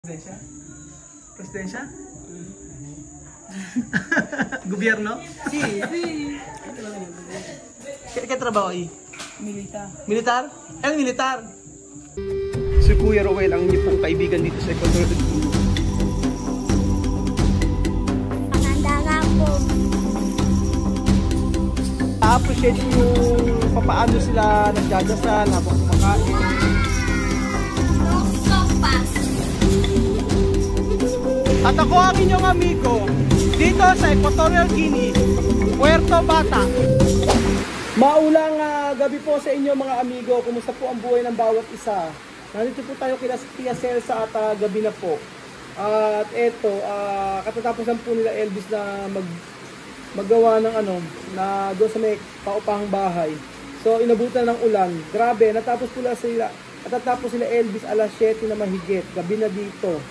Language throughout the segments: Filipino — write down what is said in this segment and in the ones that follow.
Presidensya? Presidensya? Gobyerno? Sí, sí. ¿Qué trabajo ahí? Militar. Militar? El militar! Si Kuya Roel ang inyong pong kaibigan dito sa Ecuador. Maganda nga po. Na-appreciate yung papaano sila nagdadasal habang kumakain. At ako ang inyong amigo dito sa Equatorial Guinea, Puerto Bata. Maulang gabi po sa inyo mga amigo. Kumusta po ang buhay ng bawat isa? Nandito po tayo kila Tia Celsa at gabi na po. At eto, katatapusan po nila Elvis na maggawa ng na doon sa may paupahang bahay. So inabutan ng ulan. Grabe, natapos sila Elvis alas 7 na mahigit. Gabi na dito.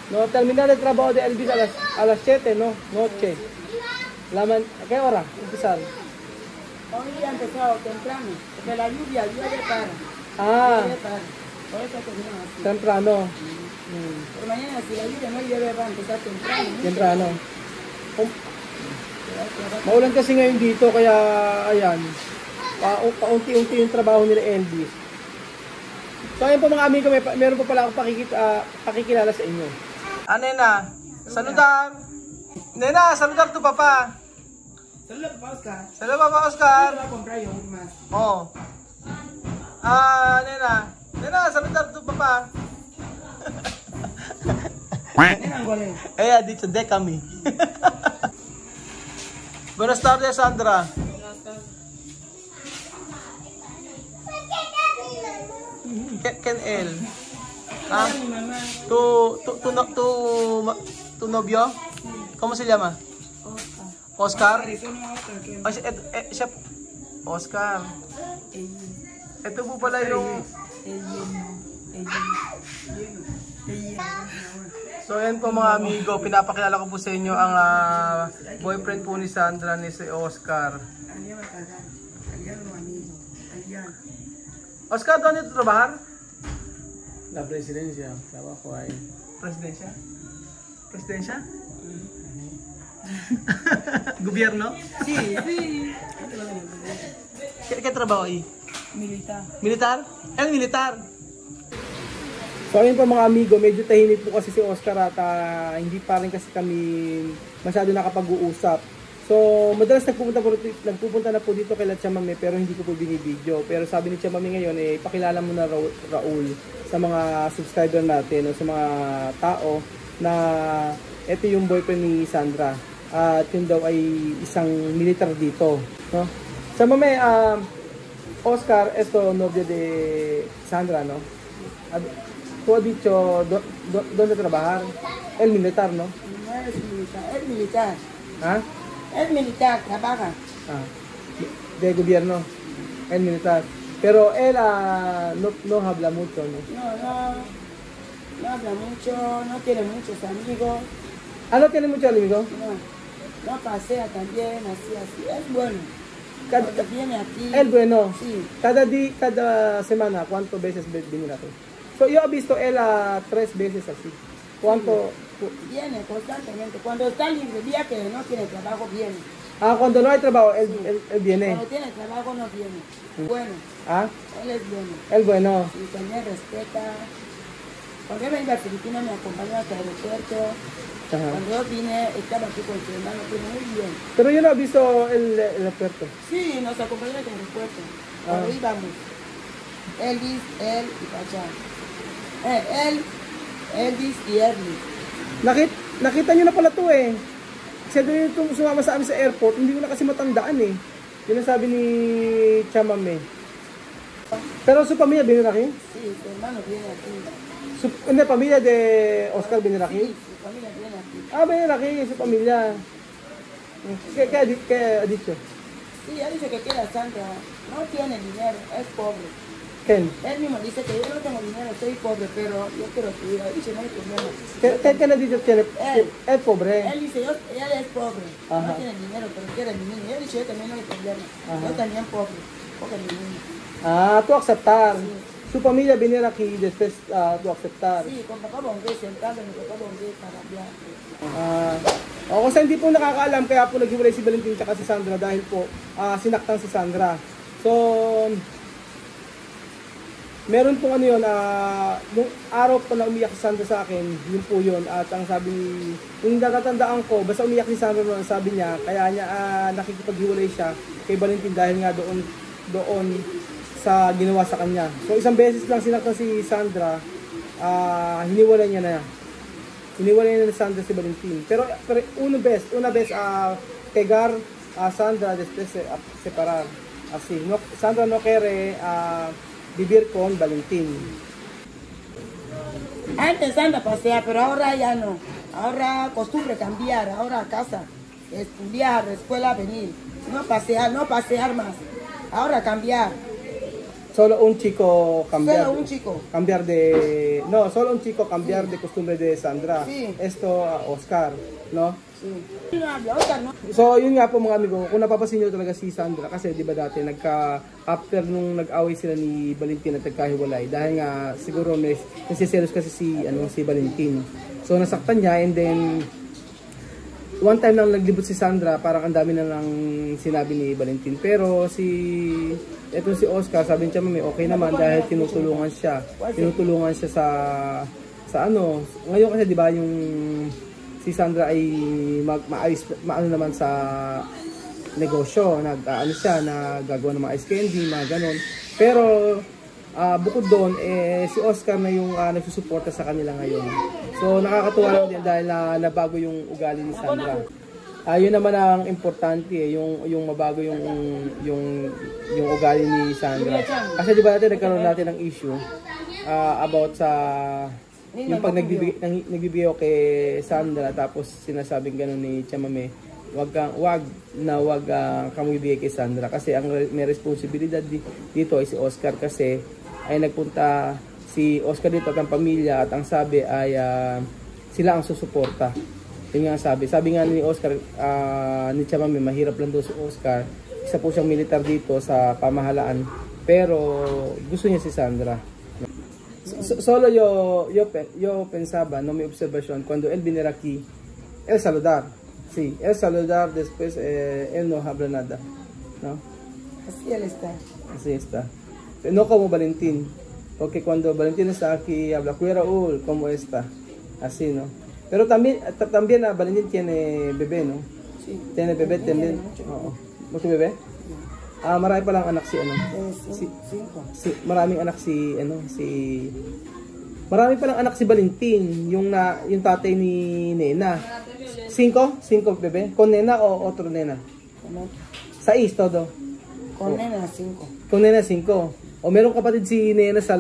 No, terminal de trabajo de Elvis alas 7, no? Noche. Laman, ¿a qué hora? Empezar. Hoy día empezado temprano, porque la lluvia llueve para. Ah, Por eso terminamos así. temprano. Pero mañana si la lluvia no llueve va a empezar temprano. Temprano. Maulan kasi ngayon dito, kaya ayan. Paunti-unti yung trabaho nila Elvis. So ayun po mga amigo, meron pa pala akong pakikilala sa inyo. Nena, saludar. Nena, saludar tu papá. Saludos para Oscar. Saludos papá Oscar. Voy a comprar yo más. Oh. Nena. Nena, saludar tu papá. Nena, ¿cuál es? Ha dicho, décame. Buenas tardes, Sandra. ¿Quién él? Ah, Mi mamá. ¿Tu novio? ¿Cómo se llama? Oscar. Oscar. Eso no es Oscar. que- Siya, Oscar. Ito po pala yung... So yan po mga amigo, pinapakilala ko po sa inyo ang boyfriend po ni Sandra, ni si Oscar. Oscar, ¿dónde tú trabajar? La presidencia, trabajo ahí. Presidencia? Presidencia? Gobyerno? Sí, sí. ¿Qué trabajo ahí? Militar. Militar? El militar! So ayun po mga amigo, medyo tahimik po kasi si Oscar at hindi pa rin kasi kami masyado nakapag-uusap. So madalas nagpupunta na po dito kay Tia Mami pero hindi ko po binibideo. Pero sabi ni Tia Mami ngayon, pakilala mo na Raul sa mga subscriber natin o sa mga tao na ito yung boyfriend ni Sandra. At yun daw ay isang militar dito. No? Sa Mami, Oscar, esto novio de Sandra, no? Tú has dicho, ¿dónde trabajar? El militar, ¿no? No es militar, es militar. ¿Ah? Es militar, trabaja. De gobierno. El militar. Pero él no habla mucho, ¿no? No habla mucho, no tiene muchos amigos. ¿No tiene muchos amigos? No pasea también, así. Es bueno. Cuando viene aquí. Él bueno. Sí. Cada semana, ¿cuántas veces viene aquí? So, yo he visto él 3 veces así. ¿Cuánto? Viene constantemente. Cuando está libre, día que no tiene trabajo, viene. Cuando no hay trabajo, él viene. Cuando tiene trabajo, no viene. Bueno, él es bueno. Él bueno. Y también respeta. Cuando yo vengo a Filipinas, me acompañó hasta el aeropuerto. Ajá. Cuando yo vine, estaba aquí con su hermano, pero muy bien. Pero yo no he visto el aeropuerto. Sí, nos acompañó hasta el aeropuerto. Cuando íbamos, Elvis, él y Pachá. Elvis y Ernie. Nakita nyo na pala to eh. Kasi doon yung sumama sa amin sa airport, hindi ko na kasi matandaan eh. Yun ang sabi ni Tia Mami. Pero su pamilya biniraki? Sí, su hermano viene aquí. Hindi, pamilya de Oscar biniraki? Sí, su familia viene aquí. Biniraki, su pamilya. ¿Qué ha dicho? Sí, ha dicho que quiere a Sandra. No tiene dinero, es pobre. Ken? Él mismo dice que yo no tengo dinero, soy pobre, pero yo quiero tu vida. Dice, no hay problema. ¿Qué ha dicho? Es pobre. Él dice, él es pobre, Ajá. no tiene dinero, pero quiere a mi niño. Él dice, yo también no hay problema. Ajá. Yo también pobre, porque mi niño. Tú aceptar. Sí. su familia venir aquí después to aceptar. Sí, con papá Bongue, sentado, mi papá Bongue para viaje. O kasi hindi po nakakaalam, kaya po naghiwalay si Valentin at si Sandra dahil po sinaktan si Sandra. So, meron pong ano yun, yung araw po na umiyak si Sandra sa akin, yun po yun. At ang sabi, yung natatandaan ko, basta umiyak si Sandra noon, sabi niya, kaya niya nakikipaghiwalay siya kay Valentin dahil nga doon sa ginawa sa kanya. So, isang beses lang sinaktan si Sandra, hiniwalay niya na. Hiniwalay na ni Sandra si Valentin. Pero una vez pegar a Sandra después separar. Así, no, Sandra no quiere vivir con Valentin. Antes anda a pasear, pero ahora ya no. Ahora costumbre cambiar, ahora a casa, estudiar, escuela, venir. No pasear más. Ahora cambiar. Solo un chico cambiar. Solo un chico. Cambiar de... No, solo un chico cambiar de costumbre de Sandra. Sí. Esto, Oscar, no? Sí. No habla, Oscar, no. So, yun nga po mga amigo, kung napapasin nyo talaga si Sandra, kasi di ba dati, after nung nag-away sila ni Valentin at nagkahiwalay, dahil nga siguro nasiselos kasi si Valentin. So, nasaktan niya, and then, one time lang naglibot si Sandra, parang ang dami na lang sinabi ni Valentin. Pero si Oscar, sabi niya, mami, okay naman dahil tinutulungan siya sa ano. Ngayon kasi 'di ba yung si Sandra ay maano naman sa negosyo, nagagawa ng mga ice candy, mga ganon. Pero bukod doon, si Oscar na yung nagsusuporta sa kanila ngayon. So nakakatuwa lang din dahil nabago yung ugali ni Sandra. Yun naman ang importante, yung mabago yung ugali ni Sandra. Kasi di ba nagkaroon natin ng issue about sa yung pag nagbibigay ako kay Sandra, tapos sinasabing gano'n ni Chamame, wag kang magbibigay kay Sandra kasi ang may responsibilidad dito ay si Oscar, kasi ay nagpunta si Oscar dito at ang pamilya, at ang sabi ay sila ang susuporta. Yun nga sabi nga ni Oscar, ni Chamame, mahirap lang daw si Oscar. Isa po siyang militar dito sa pamahalaan, pero gusto niya si Sandra. Solo yo pensaba, no, mi observación, cuando él viniera aquí, él saludar, sí, él saludar, después él no habla nada, ¿no? Así él está. Así está. No como Valentín, porque cuando Valentín está aquí, habla, Kuya Raúl, ¿cómo está? Así, ¿no? Pero también Valentín tiene bebé, ¿no? Sí. Tiene bebé también. Oo. Mucho bebé? Marami pa lang anak si ano. Si maraming anak marami pa lang anak si Valentin, yung tatay ni Nena. 5 bebé. Con Nena o otro Nena? 6 todo. Con Nena 5. Con Nena 5. O meron kapatid si Nena sa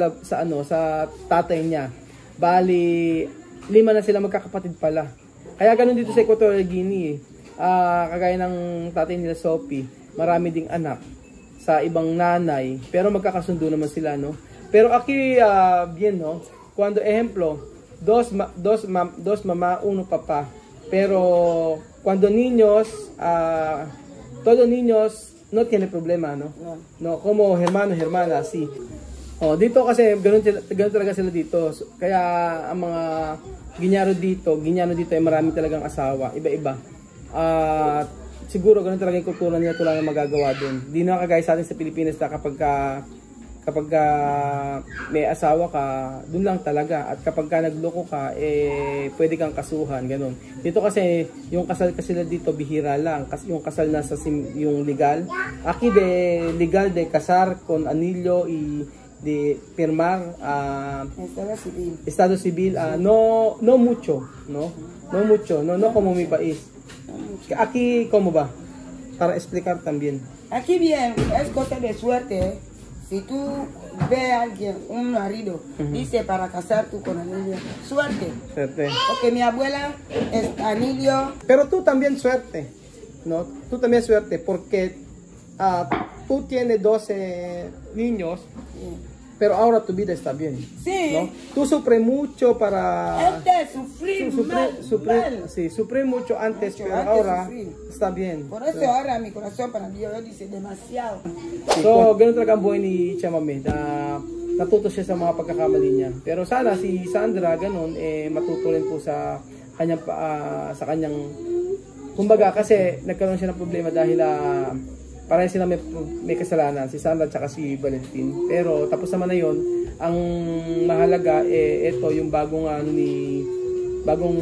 tatay niya. Bali 5 na sila magkakapatid pala. Kaya ganun dito sa Equatorial Guinea. Kagaya ng tatay nila Sophie, marami ding anak sa ibang nanay, pero magkakasundo naman sila, no? Pero aquí bien, no? Cuando ejemplo, dos mamá, uno papá. Pero cuando niños, todos niños no tiene problema, no? No, como hermanos, hermanas, así. Dito kasi ganun talaga sila dito. Kaya ang mga Ginyano dito ay marami talagang asawa, iba-iba. Siguro ganun talaga yung kultura nila, ito lang ang magagawa doon. Di na kagaya sa atin sa Pilipinas na kapag may asawa ka, doon lang talaga. At kapag nagloko ka, pwede kang kasuhan, ganun. Dito kasi, yung kasal kasi dito, bihira lang. Kasi yung kasal na yung legal. Aquí legal de casar con anillo de firmar estado civil, no mucho, no como mi país. Aquí cómo va, para explicar también. Aquí bien, es cosa de suerte. Si tú ves a alguien, un marido, dice para casar tú con anillo, suerte. Porque mi abuela es anillo. Pero tú también suerte, ¿no? Tú también suerte, porque tú tienes 12 niños. Pero ahora tu vida está bien. Sí. ¿No? Tú sufres mucho para... Antes sufrí mucho antes, pero ahora está bien. Por eso ahora mi corazón para Dios dice demasiado. So, ganun talaga ang buhay ni Chamame. natuto siya sa mga pagkakamali niya. Pero sana si Sandra ganun matuto rin po sa kanyang kumbaga, kasi nagkaroon siya ng problema dahil parang sila may kasalanan, si Sandra at si Valentin. Pero tapos naman na yun, ang mahalaga ito yung bagong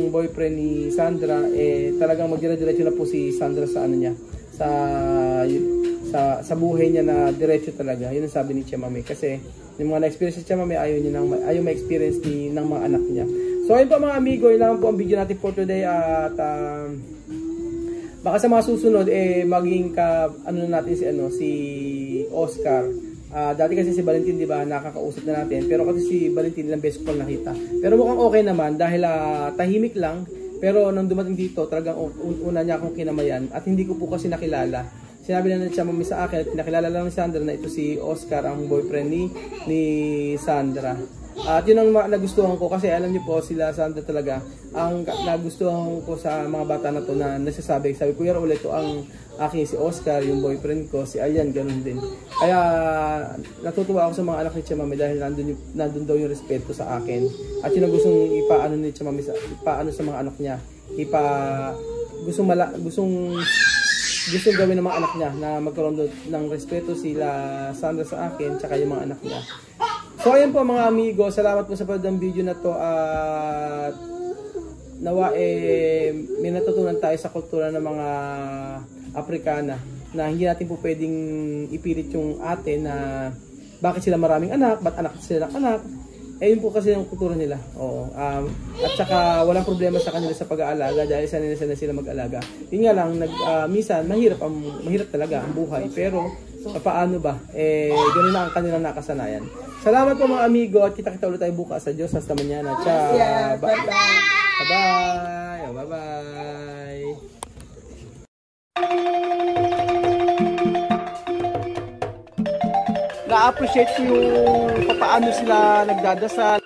boyfriend ni Sandra, talagang magdira-diretso na po si Sandra sa niya, sa buhay niya na diretso talaga. Yun ang sabi ni Chamame, kasi yung mga na-experience si Chamame ayaw ma-experience ng mga anak niya. So ayun po mga amigo, yun lang po ang video natin for today, at baka sa mga susunod maging natin si Oscar. Dati kasi si Valentin, di ba, nakakausap na natin, pero kasi si Valentin ilang beses ko nakita. Pero mukhang okay naman dahil tahimik lang, pero nang dumating dito talagang una niya akong kinamayan at hindi ko po kasi nakilala. Sinabi na siya mami sa akin at nakilala lang ni Sandra na ito si Oscar, ang boyfriend ni Sandra. At yun ang nagustuhan ko, kasi alam niyo po sila Sandra talaga, ang nagustuhan ko sa mga bata na to na sabi Kuya Raul, ito ang aking si Oscar, yung boyfriend ko, si Alyan, ganun din. Kaya natutuwa ako sa mga anak ni Chamame dahil nandun daw yung respeto sa akin. At yun ang gustong ipaano ni Chamame ipaano sa mga anak niya. Gustong gawin ng mga anak niya na magkaroon ng respeto sila Sandra sa akin, tsaka yung mga anak niya. So ayun po mga amigo, salamat po sa panood ng video na to, at nawa may natutunan tayo sa kultura ng mga Afrikana na hindi natin po pwedeng ipilit yung atin na bakit sila maraming anak, ba't anak sila ng anak. Yun po kasi yung kultura nila. Oo. At saka walang problema sa kanila sa pag-aalaga dahil sanay na sila mag-alaga. Yun nga lang, minsan mahirap talaga ang buhay, pero paano ba? Ganun na ang kanilang nakasanayan. Salamat po mga amigo, at kita-kita ulit tayo bukas sa Diyos. Hasta mañana. Ciao. Bye-bye. Bye-bye. Bye-bye. Na-appreciate ko yung paano sila nagdadasal.